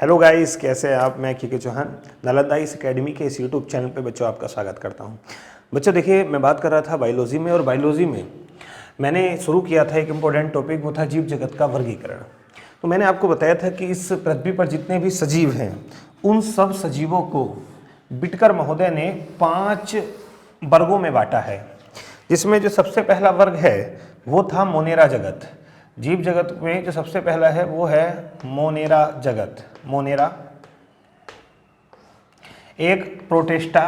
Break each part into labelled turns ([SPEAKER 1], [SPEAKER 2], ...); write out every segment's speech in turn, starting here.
[SPEAKER 1] Hello guys, कैसे हैं आप। मैं के चौहान नालंदा इस अकेडमी के इस यूट्यूब चैनल पे बच्चों आपका स्वागत करता हूं। बच्चों देखिए, मैं बात कर रहा था बायोलॉजी में, और बायोलॉजी में मैंने शुरू किया था एक इम्पोर्टेंट टॉपिक, वो था जीव जगत का वर्गीकरण। तो मैंने आपको बताया था कि इस पृथ्वी पर जितने भी सजीव हैं उन सब सजीवों को बिटकर महोदय ने 5 वर्गों में बांटा है, जिसमें जो सबसे पहला वर्ग है वो था मोनेरा जगत। जीव जगत में जो सबसे पहला है वो है मोनेरा जगत। मोनेरा, एक प्रोटेस्टा,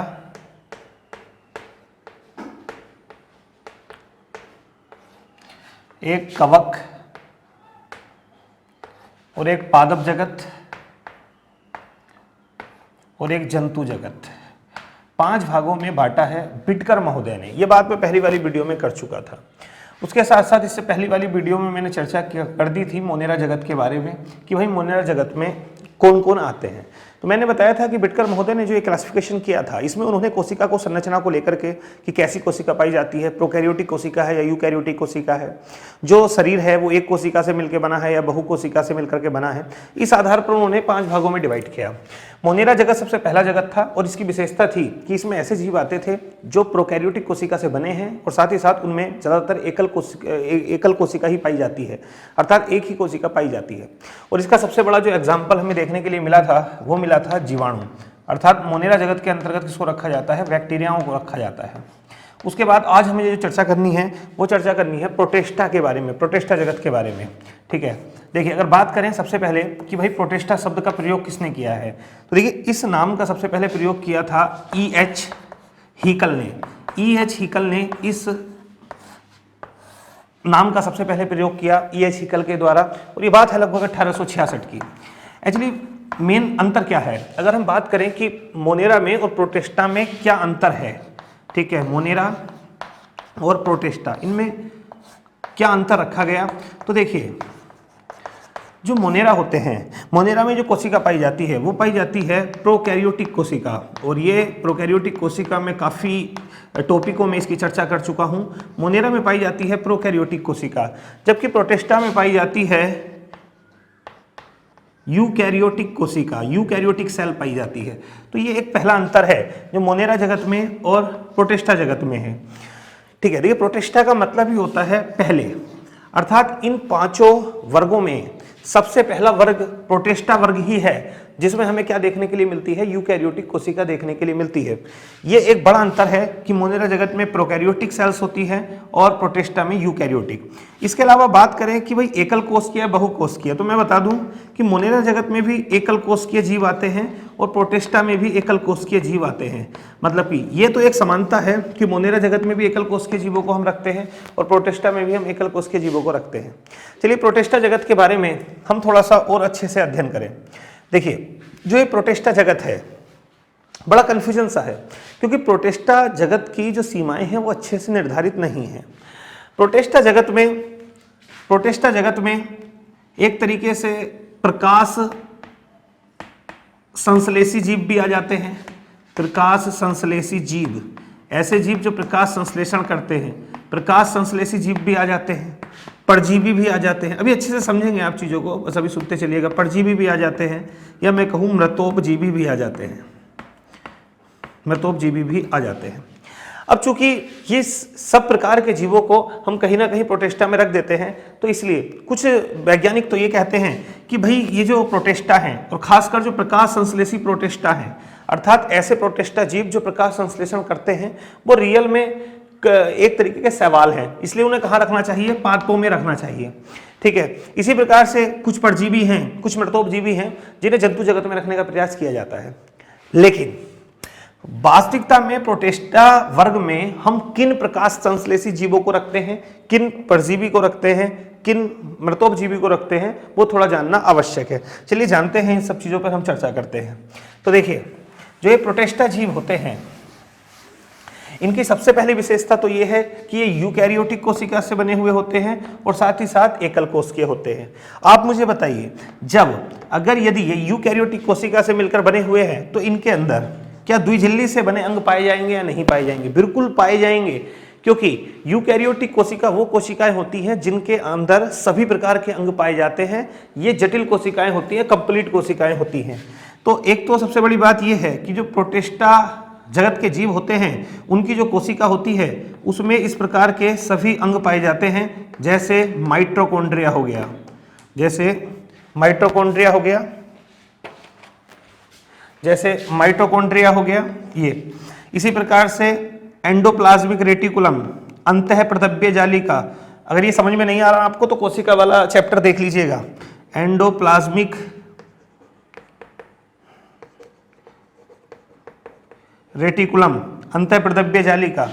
[SPEAKER 1] एक कवक और एक पादप जगत और एक जंतु जगत। 5 भागों में बांटा है बिटकर महोदय ने। यह बात मैं पहली वाली वीडियो में कर चुका था। उसके साथ साथ इससे पहली वाली वीडियो में मैंने चर्चा कर दी थी मोनेरा जगत के बारे में कि भाई मोनेरा जगत में कौन कौन आते हैं। तो मैंने बताया था कि बिटकर महोदय ने जो एक क्लासिफिकेशन किया था, इसमें उन्होंने कोशिका को संरचना को लेकर के कि कैसी कोशिका पाई जाती है, प्रोकैरियोटिक कोशिका है या यूकैरियोटिक कोशिका है, जो शरीर है वो एक कोशिका से मिलकर बना है या बहु कोशिका से मिलकर के बना है, इस आधार पर उन्होंने 5 भागों में डिवाइड किया। मोनेरा जगत सबसे पहला जगत था और इसकी विशेषता थी कि इसमें ऐसे जीव आते थे जो प्रोकैरियोटिक कोशिका से बने हैं और साथ ही साथ उनमें ज़्यादातर एकल कोशिका ही पाई जाती है, अर्थात एक ही कोशिका पाई जाती है। और इसका सबसे बड़ा जो एग्जाम्पल हमें देखने के लिए मिला था वो मिला था जीवाणु, अर्थात मोनेरा जगत के अंतर्गत किसको रखा जाता है, बैक्टीरियाओं को रखा जाता है। उसके बाद आज हमें जो चर्चा करनी है वो चर्चा करनी है प्रोटेस्टा के बारे में, प्रोटेस्टा जगत के बारे में। ठीक है, देखिए अगर बात करें सबसे पहले कि भाई प्रोटेस्टा शब्द का प्रयोग किसने किया है, तो देखिए इस नाम का सबसे पहले प्रयोग किया था E.H. हीकल ने। E.H. हीकल ने इस नाम का सबसे पहले प्रयोग किया E.H. हीकल के द्वारा, और ये बात है लगभग 1866 की। एक्चुअली मेन अंतर क्या है, अगर हम बात करें कि मोनेरा में और प्रोटेस्टा में क्या अंतर है, ठीक है, मोनेरा और प्रोटेस्टा इनमें क्या अंतर रखा गया, तो देखिए जो मोनेरा होते हैं, मोनेरा में जो कोशिका पाई जाती है वो पाई जाती है प्रोकैरियोटिक कोशिका, और ये प्रोकैरियोटिक कोशिका में काफ़ी टॉपिकों में इसकी चर्चा कर चुका हूँ। मोनेरा में पाई जाती है प्रोकैरियोटिक कोशिका, जबकि प्रोटेस्टा में पाई जाती है यूकैरियोटिक कोशिका, यूकैरियोटिक सेल पाई जाती है। तो ये एक पहला अंतर है जो मोनेरा जगत में और प्रोटेस्टा जगत में है। ठीक है, देखिए प्रोटेस्टा का मतलब ही होता है पहले, अर्थात इन 5 वर्गों में सबसे पहला वर्ग प्रोटेस्टा वर्ग ही है, जिसमें हमें क्या देखने के लिए मिलती है, यूकैरियोटिक कोशिका देखने के लिए मिलती है। ये एक बड़ा अंतर है कि मोनेरा जगत में प्रोकैरियोटिक सेल्स होती है और प्रोटेस्टा में यूकैरियोटिक। इसके अलावा बात करें कि भाई एकल कोशिकीय बहु कोशिकीय, तो मैं बता दूं कि मोनेरा जगत में भी एकल कोशिकीय जीव आते हैं और प्रोटेस्टा में भी एकल कोशिकीय जीव आते हैं। मतलब कि ये तो एक समानता है कि मोनेरा जगत में भी एकल कोशिकीय जीवों को हम रखते हैं और प्रोटेस्टा में भी हम एकल कोशिकीय जीवों को रखते हैं। चलिए प्रोटेस्टा जगत के बारे में हम थोड़ा सा और अच्छे से अध्ययन करें। देखिए जो ये प्रोटेस्टा जगत है बड़ा कन्फ्यूजन सा है, क्योंकि प्रोटेस्टा जगत की जो सीमाएं हैं वो अच्छे से निर्धारित नहीं है। प्रोटेस्टा जगत में एक तरीके से प्रकाश संश्लेषी जीव भी आ जाते हैं। प्रकाश संश्लेषी जीव, ऐसे जीव जो प्रकाश संश्लेषण करते हैं, प्रकाश संश्लेषी जीव भी आ जाते हैं। परजीवी भी आ जाते हैं, अभी अच्छे से समझेंगे आप चीज़ों को, बस अभी सुनते चलिएगा। परजीवी भी आ जाते हैं, या मैं कहूँ मृतोपजीवी भी आ जाते हैं, मृतोपजीवी भी आ जाते हैं। अब चूंकि ये सब प्रकार के जीवों को हम कहीं ना कहीं प्रोटेस्टा में रख देते हैं, तो इसलिए कुछ वैज्ञानिक तो ये कहते हैं कि भाई ये जो प्रोटेस्टा हैं, और खासकर जो प्रकाश संश्लेषी प्रोटेस्टा हैं, अर्थात ऐसे प्रोटेस्टा जीव जो प्रकाश संश्लेषण करते हैं, वो रियल में एक तरीके के सवाल हैं, इसलिए उन्हें कहाँ रखना चाहिए, पादपों में रखना चाहिए। ठीक है, इसी प्रकार से कुछ परजीवी हैं, कुछ मृतोपजीवी हैं जिन्हें जंतु जगत में रखने का प्रयास किया जाता है। लेकिन वास्तविकता में प्रोटेस्टा वर्ग में हम किन प्रकाश संश्लेषी जीवों को रखते हैं, किन परजीवी को रखते हैं, किन मृतोपजीवी को रखते हैं, वो थोड़ा जानना आवश्यक है। चलिए जानते हैं, इन सब चीज़ों पर हम चर्चा करते हैं। तो देखिए जो ये प्रोटेस्टा जीव होते हैं, इनकी सबसे पहली विशेषता तो ये है कि ये यूकैरियोटिक कोशिका से बने हुए होते हैं और साथ ही साथ एकल कोशिकीय होते हैं। आप मुझे बताइए, अगर यदि ये यूकैरियोटिक कोशिका से मिलकर बने हुए हैं तो इनके अंदर क्या द्विझिल्ली से बने अंग पाए जाएंगे या नहीं पाए जाएंगे? बिल्कुल पाए जाएंगे, क्योंकि यूकैरियोटिक कोशिका वो कोशिकाएं होती हैं जिनके अंदर सभी प्रकार के अंग पाए जाते हैं। ये जटिल कोशिकाएं होती हैं, कंप्लीट कोशिकाएं होती हैं। तो एक तो सबसे बड़ी बात यह है कि जो प्रोटिस्टा जगत के जीव होते हैं उनकी जो कोशिका होती है उसमें इस प्रकार के सभी अंग पाए जाते हैं, जैसे माइटोकॉन्ड्रिया हो गया, जैसे माइटोकॉन्ड्रिया हो गया, जैसे माइटोकॉन्ड्रिया हो गया ये। इसी प्रकार से एंडोप्लाज्मिक रेटिकुलम, अंतः प्रदव्य जालिका। अगर ये समझ में नहीं आ रहा आपको तो कोशिका वाला चैप्टर देख लीजिएगा। एंडोप्लाज्मिक रेटिकुलम, अंतः प्रदव्य जालिका,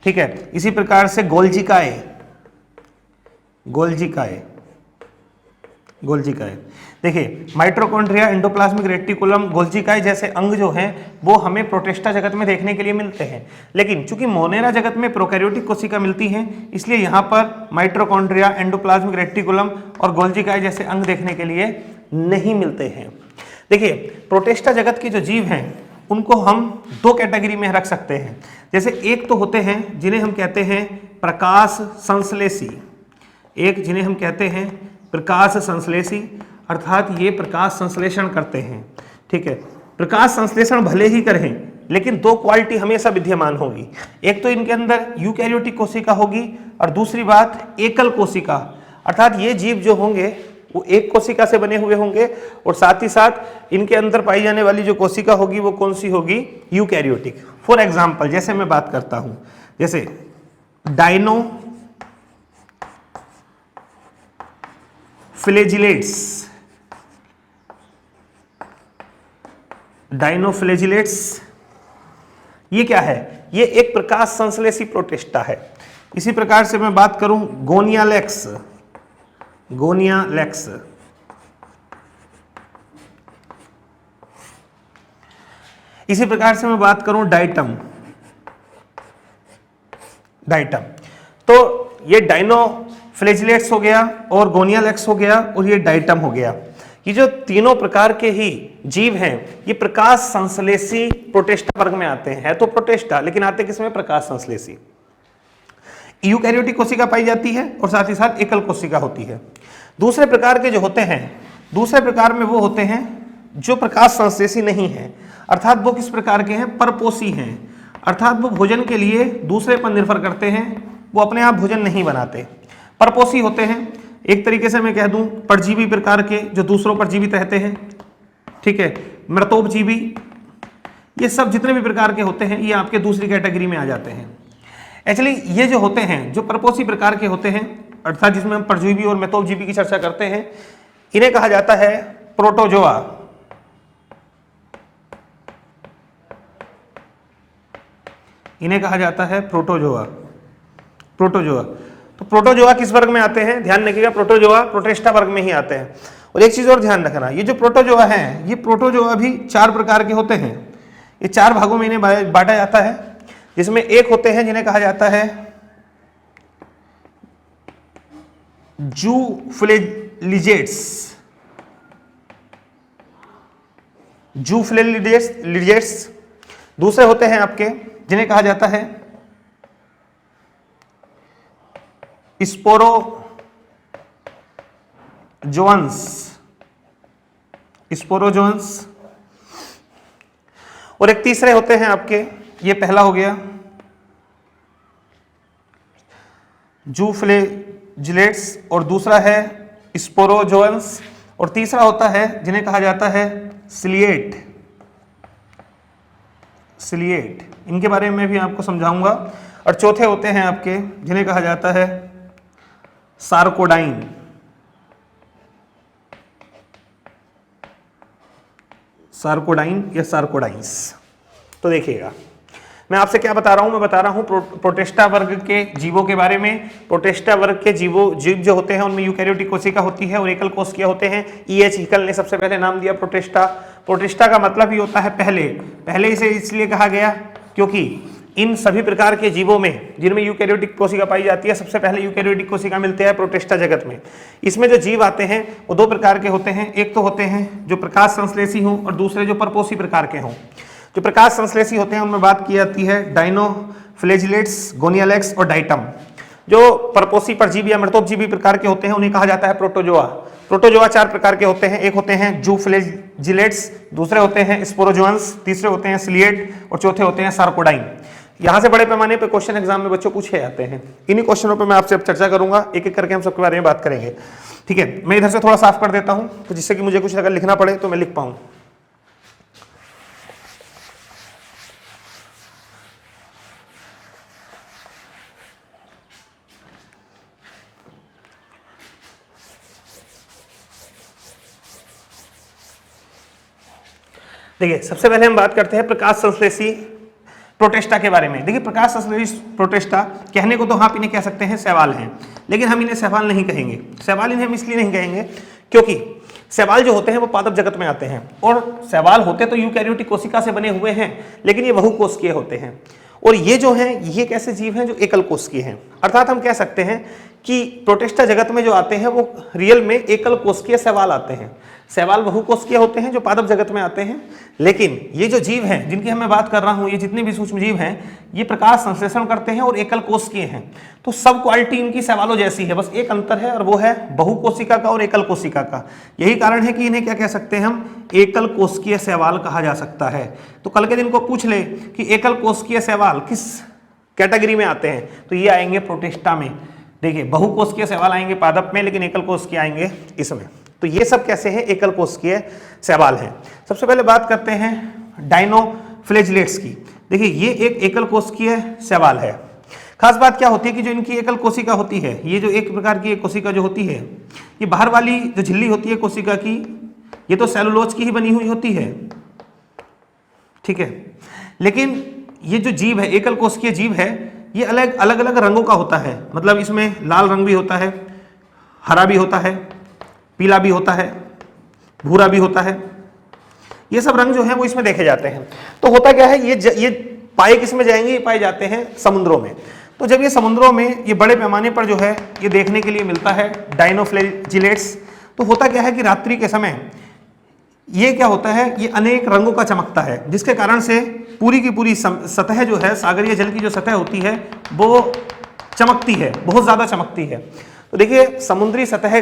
[SPEAKER 1] ठीक है। इसी प्रकार से गोल्जिकाए, गोल्जिकाए, गोल्जिकाए। देखिए माइटोकॉन्ड्रिया, एंडोप्लाज्मिक रेटिकुलम, गोल्जिकाए जैसे अंग जो हैं वो हमें प्रोटिस्टा जगत में देखने के लिए मिलते हैं, लेकिन चूंकि मोनेरा जगत में प्रोकैरियोटिक कोशिका मिलती हैं इसलिए यहाँ पर माइटोकॉन्ड्रिया, एंडोप्लाज्मिक रेटिकुलम और गोल्जिकाए जैसे अंग देखने के लिए नहीं मिलते हैं। देखिए प्रोटिस्टा जगत के जो जीव हैं उनको हम दो कैटेगरी में रख सकते हैं। जैसे एक तो होते हैं जिन्हें हम कहते हैं प्रकाश संश्लेषी, एक जिन्हें हम कहते हैं प्रकाश संश्लेषी, अर्थात ये प्रकाश संश्लेषण करते हैं, ठीक है। प्रकाश संश्लेषण भले ही करें लेकिन दो क्वालिटी हमेशा विद्यमान होगी। एक तो इनके अंदर यूकैरियोटिक कोशिका होगी और दूसरी बात एकल कोशिका, अर्थात ये जीव जो होंगे वो एक कोशिका से बने हुए होंगे और साथ ही साथ इनके अंदर पाई जाने वाली जो कोशिका होगी वो कौन सी होगी, यूकैरियोटिक। फॉर एग्जांपल जैसे मैं बात करता हूं, जैसे डायनोफ्लैजिलेट्स, डायनोफ्लैजिलेट्स ये क्या है, ये एक प्रकाश संश्लेषी प्रोटिस्टा है। इसी प्रकार से मैं बात करूं गोनियालेक्स, गोनियालेक्स, इसी प्रकार से मैं बात करूं डाइटम, डाइटम। तो ये डायनोफ्लैजिलेट्स हो गया और गोनियालेक्स हो गया और ये डाइटम हो गया। ये जो तीनों प्रकार के ही जीव हैं ये प्रकाश संश्लेषी प्रोटिस्टा वर्ग में आते हैं। है तो प्रोटिस्टा लेकिन आते किसमें, प्रकाश संश्लेषी। यूकैरियोटिक कोशिका पाई जाती है और साथ ही साथ एकल कोशिका होती है। दूसरे प्रकार के जो होते हैं, दूसरे प्रकार में वो होते हैं जो प्रकाश संश्लेषी नहीं है, अर्थात वो किस प्रकार के हैं, परपोषी हैं, अर्थात वो भोजन के लिए दूसरे पर निर्भर करते हैं, वो अपने आप भोजन नहीं बनाते, परपोषी होते हैं। एक तरीके से मैं कह दूं परजीवी प्रकार के जो दूसरों पर जीवित रहते हैं, ठीक है, मृतोपजीवी, ये सब जितने भी प्रकार के होते हैं ये आपके दूसरी कैटेगरी में आ जाते हैं। एक्चुअली ये जो होते हैं जो परपोषी प्रकार के होते हैं, अर्थात जिसमें हम परजीवी और मृतोपजीवी की चर्चा करते हैं, इन्हें कहा जाता है प्रोटोजोआ। इन्हें कहा जाता है प्रोटोजोआ, प्रोटोजोआ। तो प्रोटोजोआ किस वर्ग में आते हैं, ध्यान रखिएगा, प्रोटोजोआ प्रोटिस्टा वर्ग में ही आते हैं। और एक चीज और ध्यान रखना, ये जो प्रोटोजोआ हैं ये प्रोटोजोआ भी चार प्रकार के होते हैं। ये चार भागों में इन्हें बांटा जाता है, जिसमें एक होते हैं जिन्हें कहा जाता है जूफ्लैजिलेट्स, जूफ्लैजिलेट्स। दूसरे होते हैं आपके जिन्हें कहा जाता है स्पोरोजोअन्स, स्पोरोजोअन्स। और एक तीसरे होते हैं आपके, ये पहला हो गया जूफ्लैजिलेट्स और दूसरा है स्पोरोजोअन्स और तीसरा होता है जिन्हें कहा जाता है सिलिएट, सिलिएट। इनके बारे में भी आपको समझाऊंगा। और चौथे होते हैं आपके जिन्हें कहा जाता है सार्कोडाइन, सार्कोडाइन या सार्कोडाइंस। तो देखिएगा मैं आपसे क्या बता रहा हूं, मैं बता रहा हूं प्रोटिस्टा वर्ग के जीवों के बारे में। प्रोटिस्टा वर्ग के जीव जो होते हैं उनमें यूकैरियोटिक कोशिका होती है और एकल कोशिका होते हैं। E.H. हिकल ने सबसे पहले नाम दिया प्रोटिस्टा। प्रोटिस्टा का मतलब ही होता है पहले, पहले इसे इसलिए कहा गया क्योंकि इन सभी प्रकार के जीवों में जिनमें यूकैरियोटिक कोशिका पाई जाती है सबसे पहले यूकैरियोटिक कोशिका मिलते हैं प्रोटिस्टा जगत में। इसमें जो जीव आते हैं वो दो प्रकार के होते हैं, एक तो होते हैं जो प्रकाश संश्लेषी हों और दूसरे जो परपोषी प्रकार के हों। जो प्रकाश संश्लेषी होते हैं उनमें बात की जाती है फ्लैजिलेट्स, गोनियलेक्स और डाइटम। जो परपोषी परजीवी या मृतोपजीवी प्रकार के होते हैं उन्हें कहा जाता है प्रोटोजोआ। प्रोटोजोआ 4 प्रकार के होते हैं। एक होते हैं जूफ्लैजिलेट्स, दूसरे होते हैं स्पोरोजोअन्स, तीसरे होते हैं सिलिएट और चौथे होते हैं सार्कोडाइन। यहां से बड़े पैमाने पे क्वेश्चन एग्जाम में बच्चों पूछे जाते हैं। इन्हीं क्वेश्चनों पे मैं आपसे अब चर्चा करूंगा, एक एक करके हम सबके बारे में बात करेंगे। ठीक है, मैं इधर से थोड़ा साफ कर देता हूं तो जिससे कि मुझे कुछ अगर लिखना पड़े तो मैं लिख पाऊं। देखिए, सबसे पहले हम बात करते हैं प्रकाश संश्लेषी प्रोटेस्टा के बारे में। देखिए, प्रकाश संश्लेषी प्रोटेस्टा कहने को तो आप इन्हें कह सकते हैं शैवाल हैं, लेकिन हम इन्हें शैवाल नहीं कहेंगे। शैवाल इन्हें हम इसलिए नहीं कहेंगे क्योंकि शैवाल जो होते हैं वो पादप जगत में आते हैं, और शैवाल होते तो यूकैरियोटिक कोशिका से बने हुए हैं, लेकिन ये बहुकोशिकीय होते हैं। और ये जो हैं ये एक ऐसे जीव हैं जो एकल कोशिकीय हैं। अर्थात हम कह सकते हैं कि प्रोटेस्टा जगत में जो आते हैं वो रियल में एकल कोशिकीय शैवाल आते हैं। शैवाल बहुकोशिकीय होते हैं जो पादप जगत में आते हैं, लेकिन ये जो जीव हैं जिनकी मैं बात कर रहा हूं, ये जितने भी सूक्ष्म जीव हैं ये प्रकाश संश्लेषण करते हैं और एकल कोशिकीय हैं। तो सब क्वालिटी इनकी शैवालों जैसी है, बस एक अंतर है और वो है बहुकोशिका का और एकल कोशिका का। यही कारण है कि इन्हें क्या कह सकते हैं हम, एकल कोशिकीय शैवाल कहा जा सकता है। तो कल के दिन को पूछ ले कि एकल कोशिकीय शैवाल किस कैटेगरी में आते हैं, तो ये आएंगे प्रोटेस्टा में। देखिए, बहुकोशिकीय शैवाल आएंगे पादप में, लेकिन एकल कोशिकीय आएंगे इसमें। तो ये सब कैसे हैं, एकल कोशिकीय शैवाल हैं। सबसे पहले बात करते हैं डायनोफ्लैजिलेट्स की। देखिए, ये एक एकल कोशिकीय शैवाल है। खास बात क्या होती है कि जो इनकी एकल कोशिका होती है, ये जो एक प्रकार की एक कोशिका जो होती है, ये बाहर वाली जो झिल्ली होती है कोशिका की, ये तो सेलुलोज की ही बनी हुई होती है, ठीक है। लेकिन ये जो जीव है, एकल कोशिकीय जीव है, ये अलग अलग रंगों का होता है। मतलब इसमें लाल रंग भी होता है, हरा भी होता है, पीला भी होता है, भूरा भी होता है। ये सब रंग जो है वो इसमें देखे जाते हैं। तो होता क्या है, ये पाए किस में जाएंगे, ये पाए जाते हैं समुद्रों में। तो जब ये समुद्रों में ये बड़े पैमाने पर जो है ये देखने के लिए मिलता है डायनोफ्लैजिलेट्स, तो होता क्या है कि रात्रि के समय ये क्या होता है, ये अनेक रंगों का चमकता है, जिसके कारण से पूरी की पूरी सतह जो है, सागरीय जल की जो सतह होती है वो चमकती है, बहुत ज़्यादा चमकती है। तो देखिए, समुद्री सतह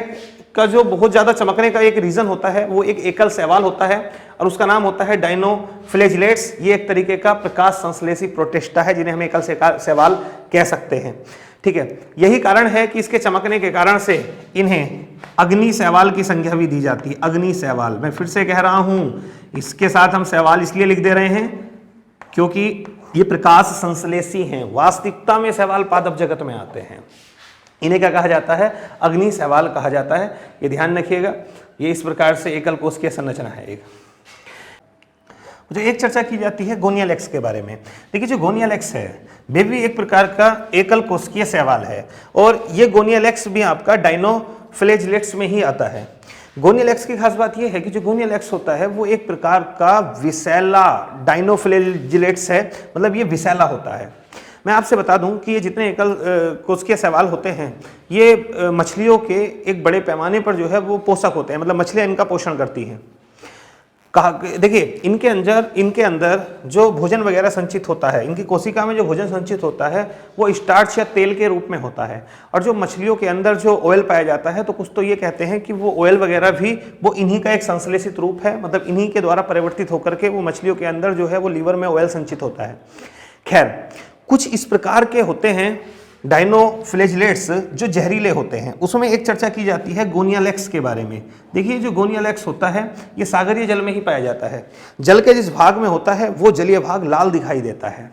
[SPEAKER 1] का जो बहुत ज़्यादा चमकने का एक रीज़न होता है वो एक एकल शैवाल होता है, और उसका नाम होता है डायनोफ्लैजिलेट्स। ये एक तरीके का प्रकाश संश्लेषी प्रोटेस्टा है, जिन्हें हम एकल शैवाल कह सकते हैं, ठीक है। यही कारण है कि इसके चमकने के कारण से इन्हें अग्नि शैवाल की संज्ञा भी दी जाती है। अग्नि शैवाल, मैं फिर से कह रहा हूँ, इसके साथ हम शैवाल इसलिए लिख दे रहे हैं क्योंकि ये प्रकाश संश्लेषी हैं। वास्तविकता में शैवाल पादप जगत में आते हैं। इन्हें क्या कहा जाता है, अग्नि शैवाल कहा जाता है। ये ध्यान रखिएगा, ये इस प्रकार से एकल कोशिकीय संरचना है। एक चर्चा की जाती है गोनियलेक्स के बारे में। देखिए, जो गोनियलेक्स है वे भी एक प्रकार का एकल कोशिकीय शैवाल है, और ये गोनियलेक्स भी आपका डायनोफ्लैजिलेट्स में ही आता है। गोनियलेक्स की खास बात यह है कि जो गोनियलेक्स होता है वो एक प्रकार का विषैला डायनोफ्लैजिलेट्स है, मतलब ये विषैला होता है। मैं आपसे बता दूं कि ये जितने एकल कोशिकीय शैवाल होते हैं ये मछलियों के एक बड़े पैमाने पर जो है वो पोषक होते हैं, मतलब मछलियां इनका पोषण करती हैं। देखिए, इनके अंदर जो भोजन वगैरह संचित होता है, इनकी कोशिका में जो भोजन संचित होता है वो स्टार्च या तेल के रूप में होता है। और जो मछलियों के अंदर जो ऑयल पाया जाता है, तो कुछ तो ये कहते हैं कि वो ऑयल वगैरह भी वो इन्हीं का एक संश्लेषित रूप है, मतलब इन्हीं के द्वारा परिवर्तित होकर के वो मछलियों के अंदर जो है वो लीवर में ऑयल संचित होता है। खैर, कुछ इस प्रकार के होते हैं डायनोफ्लैजिलेट्स जो जहरीले होते हैं। उसमें एक चर्चा की जाती है गोनियलेक्स के बारे में। देखिए, जो गोनियलेक्स होता है ये सागरीय जल में ही पाया जाता है। जल के जिस भाग में होता है वो जलीय भाग लाल दिखाई देता है।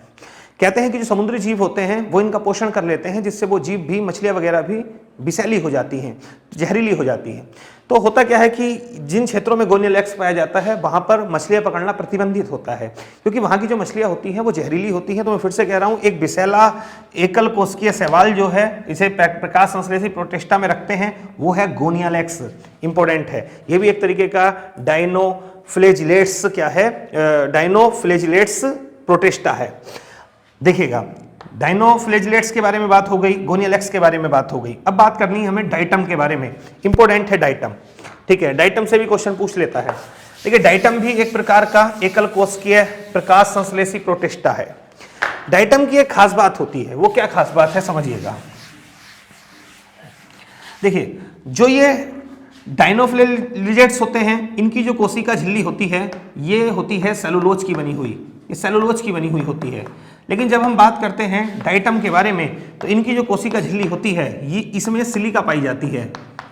[SPEAKER 1] कहते हैं कि जो समुद्री जीव होते हैं वो इनका पोषण कर लेते हैं, जिससे वो जीव भी, मछलियाँ वगैरह भी विषैली हो जाती हैं, जहरीली हो जाती हैं। तो होता क्या है कि जिन क्षेत्रों में गोनियलेक्स पाया जाता है वहाँ पर मछलियाँ पकड़ना प्रतिबंधित होता है, क्योंकि वहाँ की जो मछलियाँ होती हैं वो जहरीली होती हैं। तो मैं फिर से कह रहा हूँ, एक विषैला एकल कोशिकीय शैवाल जो है, इसे प्रकाश संश्लेषी प्रोटेस्टा में रखते हैं, वो है गोनियलेक्स। इंपॉर्टेंट है, ये भी एक तरीके का डायनोफ्लैजिलेट्स क्या है, डायनोफ्लैजिलेट्स प्रोटेस्टा है। देखिएगा, डायनोफ्लैजिलेट्स के बारे में बात हो गई, गोनियलेक्स के बारे में बात हो गई। अब बात करनी है हमें डाइटम के बारे में। इंपॉर्टेंट है डाइटम, ठीक है। डाइटम से भी क्वेश्चन पूछ लेता है। देखिए, डाइटम भी एक प्रकार का एकल कोशिकीय प्रकाश संश्लेषी प्रोटेस्टा है। डाइटम की एक खास बात होती है, वो क्या खास बात है समझिएगा। देखिए, जो ये डाइनोफ्लेजेट्स होते हैं, इनकी जो कोशिका झिल्ली होती है ये होती है सेलुलोज की बनी हुई, ये सेलुलोज की बनी हुई होती है। लेकिन जब हम बात करते हैं डाइटम के बारे में तो इनकी जो कोशिका झिल्ली होती है ये इसमें सिलिका पाई जाती है।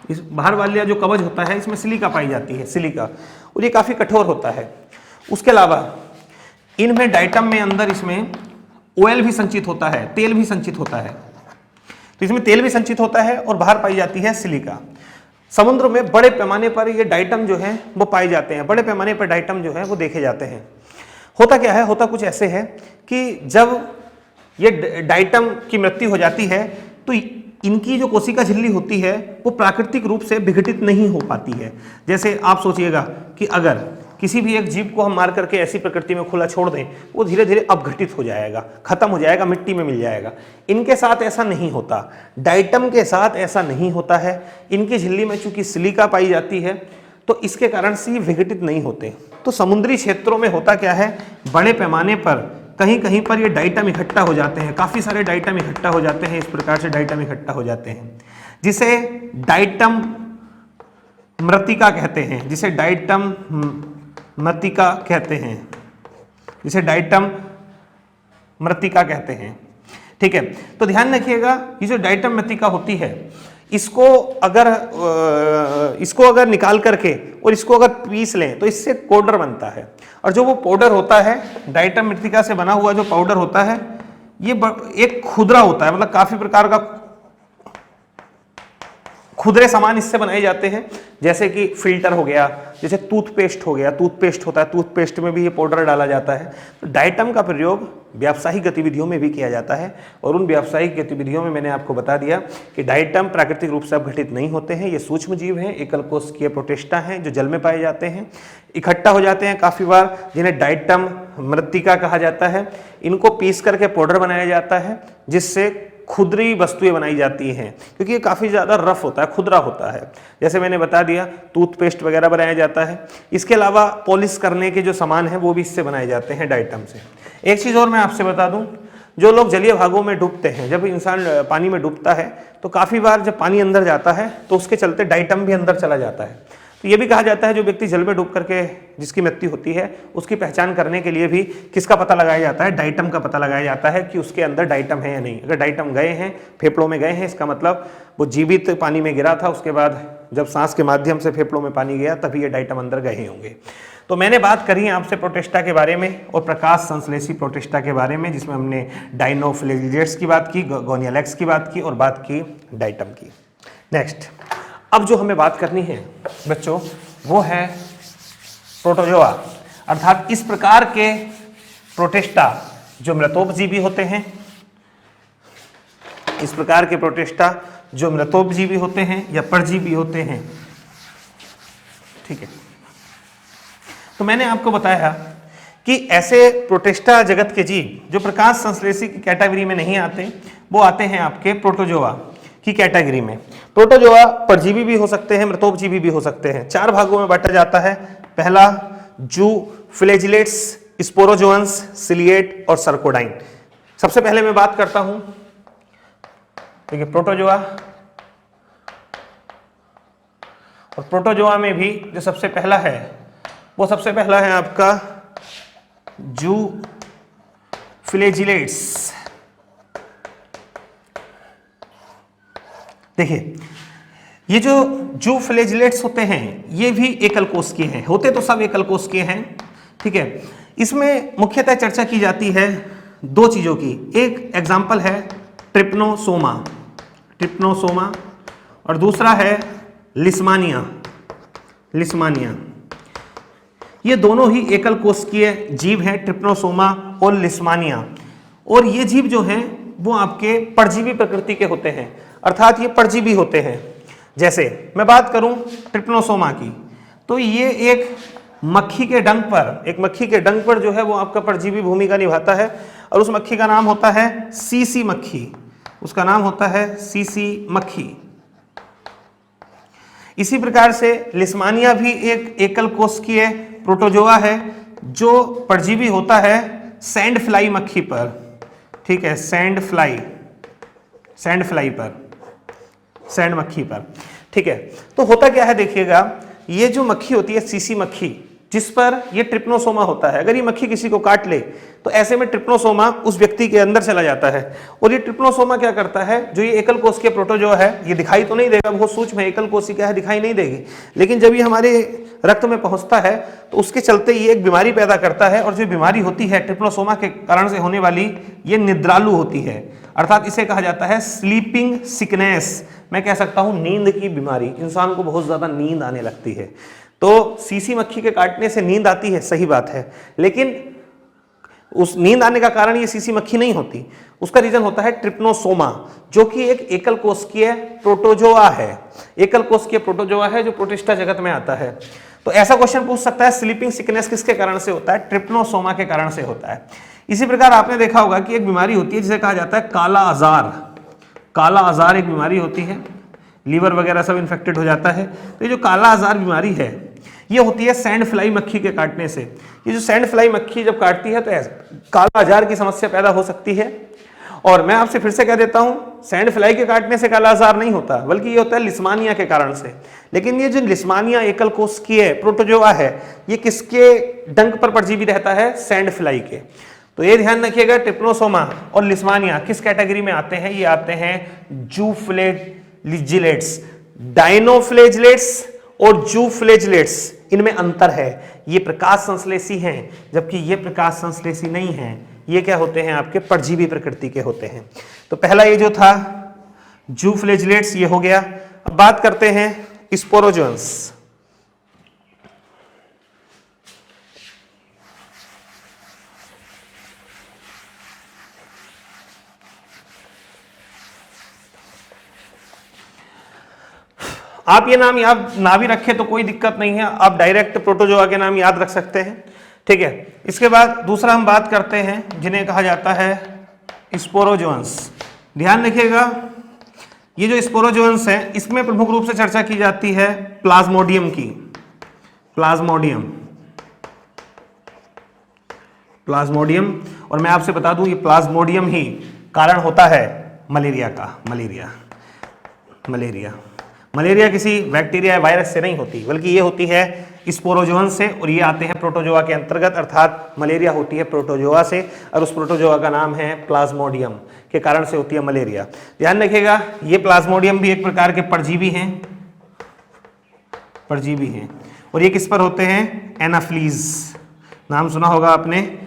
[SPEAKER 1] इस बाहर वाला जो कवच होता है इसमें सिलिका पाई जाती है, सिलिका, और ये काफ़ी कठोर होता है। उसके अलावा इनमें डाइटम में अंदर इसमें ऑयल भी संचित होता है, तेल भी संचित होता है। तो इसमें तेल भी संचित होता है और बाहर पाई जाती है सिलिका। समुद्र में बड़े पैमाने पर ये डाइटम जो है वो पाए जाते हैं, बड़े पैमाने पर डाइटम जो है वो देखे जाते हैं। होता क्या है, होता कुछ ऐसे है कि जब ये डाइटम की मृत्यु हो जाती है तो इनकी जो कोशिका झिल्ली होती है वो प्राकृतिक रूप से विघटित नहीं हो पाती है। जैसे आप सोचिएगा कि अगर किसी भी एक जीव को हम मार करके ऐसी प्रकृति में खुला छोड़ दें, वो धीरे धीरे अपघटित हो जाएगा, खत्म हो जाएगा, मिट्टी में मिल जाएगा। इनके साथ ऐसा नहीं होता, डाइटम के साथ ऐसा नहीं होता है। इनकी झिल्ली में चूंकि सिलिका पाई जाती है तो इसके कारण से ये विघटित नहीं होते। तो समुद्री क्षेत्रों में होता क्या है, बड़े पैमाने पर कहीं कहीं पर ये डाइटम इकट्ठा हो जाते हैं, काफ़ी सारे डाइटम इकट्ठा हो जाते हैं। इस प्रकार से डाइटम इकट्ठा हो जाते हैं जिसे डाइटम मृत्तिका कहते हैं, जिसे डाइटम मृत्तिका कहते हैं, जिसे डाइटम मृत्तिका कहते हैं। ठीक है, तो ध्यान रखिएगा ये जो डाइटम मृत्तिका होती है इसको अगर निकाल करके और इसको अगर पीस लें तो इससे पाउडर बनता है। और जो वो पाउडर होता है, डाइटम मृत्तिका से बना हुआ जो पाउडर होता है ये एक खुदरा होता है, मतलब काफी प्रकार का खुदरे सामान इससे बनाए जाते हैं। जैसे कि फिल्टर हो गया, जैसे टूथपेस्ट हो गया, टूथपेस्ट होता है, टूथपेस्ट में भी ये पाउडर डाला जाता है। तो डाइटम का प्रयोग व्यावसायिक गतिविधियों में भी किया जाता है और उन व्यावसायिक गतिविधियों में मैंने आपको बता दिया कि डाइटम प्राकृतिक रूप से अपघटित नहीं होते हैं। ये सूक्ष्म जीव हैं, एकल कोशिकीय प्रोटिस्टा हैं जो जल में पाए जाते हैं, इकट्ठा हो जाते हैं काफ़ी बार, जिन्हें डाइटम मृत्तिका कहा जाता है। इनको पीस करके पाउडर बनाया जाता है जिससे खुदरी वस्तुएं बनाई जाती हैं, क्योंकि ये काफ़ी ज़्यादा रफ होता है, खुदरा होता है। जैसे मैंने बता दिया टूथपेस्ट वगैरह बनाया जाता है। इसके अलावा पॉलिश करने के जो सामान हैं वो भी इससे बनाए जाते हैं, डाइटम से। एक चीज़ और मैं आपसे बता दूं, जो लोग जलीय भागों में डूबते हैं, जब इंसान पानी में डूबता है तो काफ़ी बार जब पानी अंदर जाता है तो उसके चलते डाइटम भी अंदर चला जाता है। तो ये भी कहा जाता है जो व्यक्ति जल में डूब करके जिसकी मृत्यु होती है उसकी पहचान करने के लिए भी किसका पता लगाया जाता है, डाइटम का पता लगाया जाता है कि उसके अंदर डाइटम है या नहीं। अगर डाइटम गए हैं, फेफड़ों में गए हैं, इसका मतलब वो जीवित पानी में गिरा था, उसके बाद जब सांस के माध्यम से फेफड़ों में पानी गया तभी ये डाइटम अंदर गए होंगे। तो मैंने बात करी आपसे प्रोटिस्टा के बारे में और प्रकाश संश्लेषी प्रोटिस्टा के बारे में, जिसमें हमने डाइनोफ्लेजेट्स की बात की, गोनियलैक्स की बात की और बात की डाइटम की। नेक्स्ट, अब जो हमें बात करनी है बच्चों वो है प्रोटोजोआ, अर्थात इस प्रकार के प्रोटिस्टा जो मृतोपजीवी होते हैं, इस प्रकार के प्रोटिस्टा जो मृतोपजीवी होते हैं या परजीवी होते हैं। ठीक है, तो मैंने आपको बताया कि ऐसे प्रोटिस्टा जगत के जीव जो प्रकाश संश्लेषी की कैटेगरी में नहीं आते, वो आते हैं आपके प्रोटोजोआ की कैटेगरी में। प्रोटोजोआ परजीवी भी हो सकते हैं, मृतोपजीवी भी हो सकते हैं। 4 भागों में बांटा जाता है। पहला जू, फ्लैजिलेट्स, स्पोरोजोअन्स, सिलिएट और सर्कोडाइन। सबसे पहले मैं बात करता हूं, देखिए प्रोटोजोआ, और प्रोटोजोआ में भी जो सबसे पहला है वो सबसे पहला है आपका जू फ्लैजिलेट्स। देखिए ये जो जू फ्लैजिलेट्स होते हैं ये भी एकल कोशिकीय हैं, होते तो सब एकल कोशिकीय हैं। ठीक है, इसमें मुख्यतः चर्चा की जाती है 2 चीज़ों की। एक एग्जाम्पल है ट्रिप्नोसोमा, ट्रिप्नोसोमा, और दूसरा है लिस्मानिया, लिस्मानिया। ये दोनों ही एकल कोशिकीय जीव हैं, ट्रिप्नोसोमा और लिस्मानिया। और ये जीव जो हैं वो आपके परजीवी प्रकृति के होते हैं, अर्थात ये परजीवी होते हैं। जैसे मैं बात करूं ट्रिप्नोसोमा की, तो ये एक मक्खी के डंक पर, एक मक्खी के डंक पर जो है वो आपका परजीवी भूमिका निभाता है, और उस मक्खी का नाम होता है सीसी मक्खी, उसका नाम होता है सीसी मक्खी। इसी प्रकार से लिस्मानिया भी एक एकल कोशिकीय प्रोटोजोआ है जो परजीवी होता है सैंड फ्लाई मक्खी पर, ठीक है, सैंड फ्लाई पर, सैंड मक्खी पर, ठीक है। तो होता क्या है देखिएगा, ये जो मक्खी होती है सीसी मक्खी, जिस पर ये ट्रिप्नोसोमा होता है, अगर ये मक्खी किसी को काट ले तो ऐसे में ट्रिप्नोसोमा उस व्यक्ति के अंदर चला जाता है। और ये ट्रिप्नोसोमा क्या करता है, जो ये एकल कोशिकीय प्रोटोजोआ है, ये दिखाई तो नहीं देगा, बहुत सूक्ष्म है, एकल कोशिका है, दिखाई नहीं देगी, लेकिन जब ये हमारे रक्त में पहुंचता है तो उसके चलते ये एक बीमारी पैदा करता है। और जो बीमारी होती है ट्रिप्नोसोमा के कारण से होने वाली, ये निद्रालु होती है, अर्थात इसे कहा जाता है स्लीपिंग सिकनेस। मैं कह सकता हूं नींद की बीमारी, इंसान को बहुत ज्यादा नींद आने लगती है। तो सीसी मक्खी के काटने से नींद आती है, सही बात है, लेकिन उस नींद आने का कारण ये सीसी मक्खी नहीं होती, उसका रीजन होता है ट्रिप्नोसोमा, जो कि एक एकल कोशिकीय प्रोटोजोआ है। एकल कोशिकीय प्रोटोजोआ है जो प्रोटिस्टा जगत में आता है। तो ऐसा क्वेश्चन पूछ सकता है, स्लीपिंग सिकनेस किसके कारण से होता है, ट्रिप्नोसोमा के कारण से होता है। इसी प्रकार आपने देखा होगा कि एक बीमारी होती है जिसे कहा जाता है काला आजार। काला आजार एक बीमारी होती है, लीवर वगैरह सब इन्फेक्टेड हो जाता है। तो ये जो काला आजार बीमारी है, ये होती है सैंड फ्लाई मक्खी के काटने से। ये जो सैंड फ्लाई मक्खी जब काटती है तो ऐसा काला आजार की समस्या पैदा हो सकती है। और मैं आपसे फिर से कह देता हूं, सैंड फ्लाई के काटने से काला आजार नहीं होता, बल्कि ये होता है लिस्मानिया के कारण से। लेकिन ये जो लिस्मानिया एकल कोशिकीय प्रोटोजोआ है, ये किसके डंक पर परजीवी रहता है, सैंड फ्लाई के। तो ये ध्यान रखिएगा, ट्रिप्नोसोमा और लिस्मानिया किस कैटेगरी में आते हैं, ये आते हैं जूफ्लैजिलेट्स। डायनोफ्लैजिलेट्स और जूफ्लैजिलेट्स, इनमें अंतर है। ये प्रकाश संश्लेषी हैं, जबकि ये प्रकाश संश्लेषी नहीं हैं। ये क्या होते हैं, आपके परजीवी प्रकृति के होते हैं। तो पहला ये जो था जूफ्लैजिलेट्स, ये हो गया। अब बात करते हैं स्पोरोजोअन्स। आप ये नाम याद ना भी रखें तो कोई दिक्कत नहीं है, आप डायरेक्ट प्रोटोजोआ के नाम याद रख सकते हैं, ठीक है। इसके बाद दूसरा हम बात करते हैं जिन्हें कहा जाता है स्पोरोजोअन्स। ध्यान रखिएगा, ये जो स्पोरोजोअन्स हैं, इसमें प्रमुख रूप से चर्चा की जाती है प्लाज्मोडियम की। प्लाज्मोडियम, और मैं आपसे बता दूं ये प्लाज्मोडियम ही कारण होता है मलेरिया का। मलेरिया किसी बैक्टीरिया या वायरस से नहीं होती, बल्कि ये होती है स्पोरोजोअन से, और ये आते हैं प्रोटोजोआ के अंतर्गत, अर्थात मलेरिया होती है प्रोटोजोआ से, और उस प्रोटोजोआ का नाम है प्लाज्मोडियम, के कारण से होती है मलेरिया। ध्यान रखिएगा, ये प्लाज्मोडियम भी एक प्रकार के परजीवी हैं, और ये किस पर होते हैं, एनाफ्लीज। नाम सुना होगा आपने,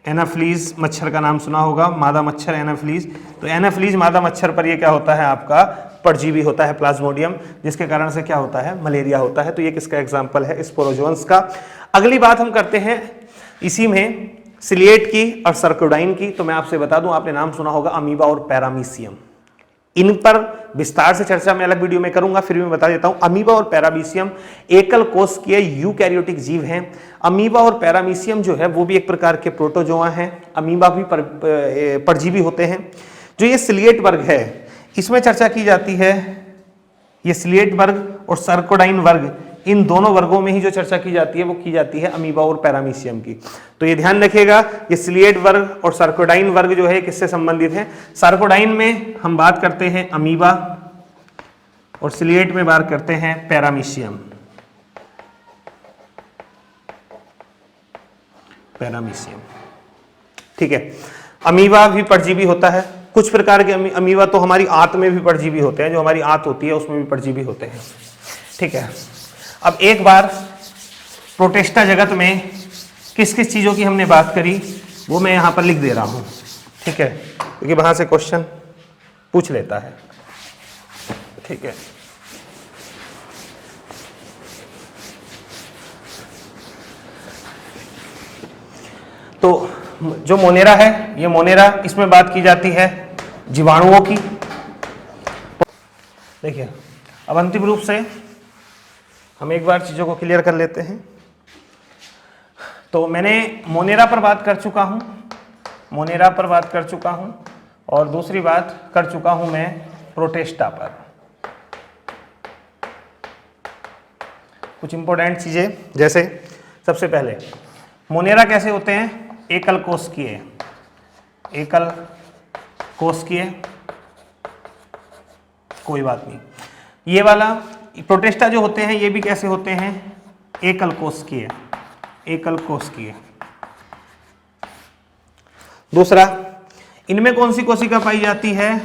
[SPEAKER 1] एनाफ्लीज मच्छर का नाम सुना होगा, मादा मच्छर एनाफ्लीज। तो एनाफ्लीज मादा मच्छर पर ये क्या होता है, आपका परजीवी होता है प्लाज्मोडियम, जिसके कारण से क्या होता है, मलेरिया होता है। तो ये किसका एग्जाम्पल है, स्पोरोजोअन्स का। अगली बात हम करते हैं इसी में सिलिएट की और सर्कोडाइन की। तो मैं आपसे बता दूं, आपने नाम सुना होगा अमीबा और पैरामीशियम। इन पर विस्तार से चर्चा मैं अलग वीडियो में करूंगा, फिर भी मैं बता देता हूं, अमीबा और पैरामीशियम एकल कोशिकीय यूकैरियोटिक जीव हैं। अमीबा और पैरामीशियम जो है वो भी एक प्रकार के प्रोटोजोआ हैं। अमीबा भी परजीवी होते हैं। जो ये सिलिएट वर्ग है, इसमें चर्चा की जाती है, ये सिलिएट वर्ग और सर्कोडाइन वर्ग, इन दोनों वर्गों में ही जो चर्चा की जाती है वो की जाती है अमीबा और पैरामीशियम की। तो ये ध्यान रखिएगा, ये सिलिएट वर्ग और सर्कोडाइन वर्ग जो है किससे संबंधित है। सर्कोडाइन में हम बात करते हैं अमीबा, और सिलिएट में बात करते हैं पैरामीशियम। ठीक है। अमीबा भी परजीवी होता है। कुछ प्रकार के अमीबा तो हमारी आंत में भी परजीवी होते हैं, जो हमारी आंत होती है उसमें भी परजीवी होते हैं। ठीक है। अब एक बार प्रोटिस्टा जगत में किस किस चीजों की हमने बात करी वो मैं यहां पर लिख दे रहा हूं, ठीक है, क्योंकि वहां से क्वेश्चन पूछ लेता है। ठीक है। तो जो मोनेरा है, ये मोनेरा, इसमें बात की जाती है जीवाणुओं की। देखिए, अब अंतिम रूप से हम एक बार चीज़ों को क्लियर कर लेते हैं। तो मैंने मोनेरा पर बात कर चुका हूं, और दूसरी बात कर चुका हूं मैं प्रोटिस्टा पर। कुछ इंपॉर्टेंट चीज़ें, जैसे सबसे पहले मोनेरा कैसे होते हैं, एकल कोशिकीय। एकल कोशिकीय, कोई बात नहीं। ये वाला प्रोटेस्टा जो होते हैं ये भी कैसे होते हैं, एकल कोशिकीय, एकल कोशिकीय। दूसरा, इनमें कौन सी कोशिका पाई जाती है,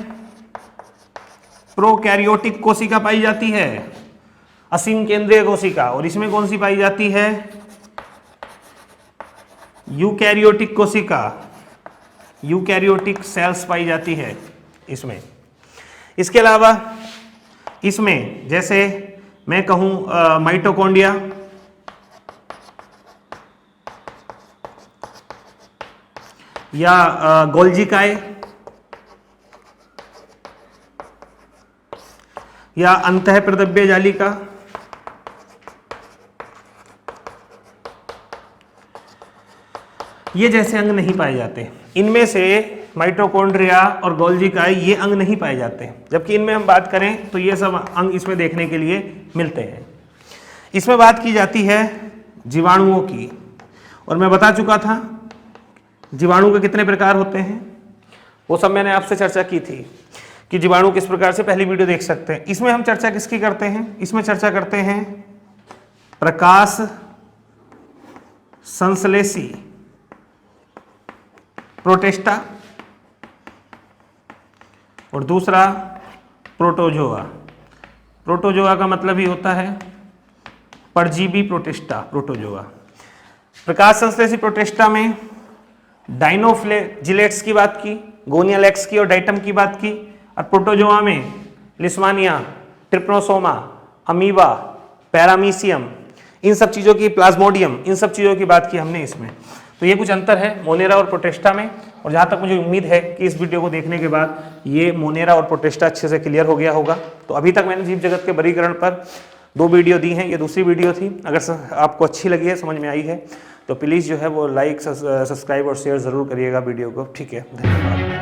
[SPEAKER 1] प्रोकैरियोटिक कोशिका पाई जाती है, असीम केंद्रीय कोशिका। और इसमें कौन सी पाई जाती है, यूकैरियोटिक कोशिका, यूकैरियोटिक सेल्स पाई जाती है इसमें। इसके अलावा इसमें जैसे मैं कहूं माइटोकॉन्ड्रिया, या गोल्जिकाए, या अंतःप्रदव्य जालिका, ये जैसे अंग नहीं पाए जाते। इनमें से माइटोकॉन्ड्रिया और गोल्जिकाए ये अंग नहीं पाए जाते, जबकि इनमें हम बात करें तो ये सब अंग इसमें देखने के लिए मिलते हैं। इसमें बात की जाती है जीवाणुओं की, और मैं बता चुका था जीवाणु के कितने प्रकार होते हैं, वो सब मैंने आपसे चर्चा की थी कि जीवाणु किस प्रकार से, पहली वीडियो देख सकते हैं। इसमें हम चर्चा किसकी करते हैं, इसमें चर्चा करते हैं प्रकाश संश्लेषी प्रोटेस्टा, और दूसरा प्रोटोजोआ। प्रोटोजोआ का मतलब ही होता है परजीवी प्रोटेस्टा, प्रोटोजोआ। प्रकाश संश्लेषी प्रोटेस्टा में डाइनोफ्लैजिलेट्स की बात की, गोनियालैक्स की और डाइटम की बात की, और प्रोटोजोआ में लिस्मानिया, ट्रिप्नोसोमा, अमीबा, पैरामीशियम, इन सब चीज़ों की, प्लाज्मोडियम, इन सब चीज़ों की बात की हमने इसमें। तो ये कुछ अंतर है मोनेरा और प्रोटेस्टा में, और जहाँ तक मुझे उम्मीद है कि इस वीडियो को देखने के बाद ये मोनेरा और प्रोटेस्टा अच्छे से क्लियर हो गया होगा। तो अभी तक मैंने जीव जगत के वर्गीकरण पर 2 वीडियो दी हैं, ये दूसरी वीडियो थी। अगर आपको अच्छी लगी है, समझ में आई है, तो प्लीज़ जो है वो लाइक, सब्सक्राइब और शेयर ज़रूर करिएगा वीडियो को। ठीक है, धन्यवाद।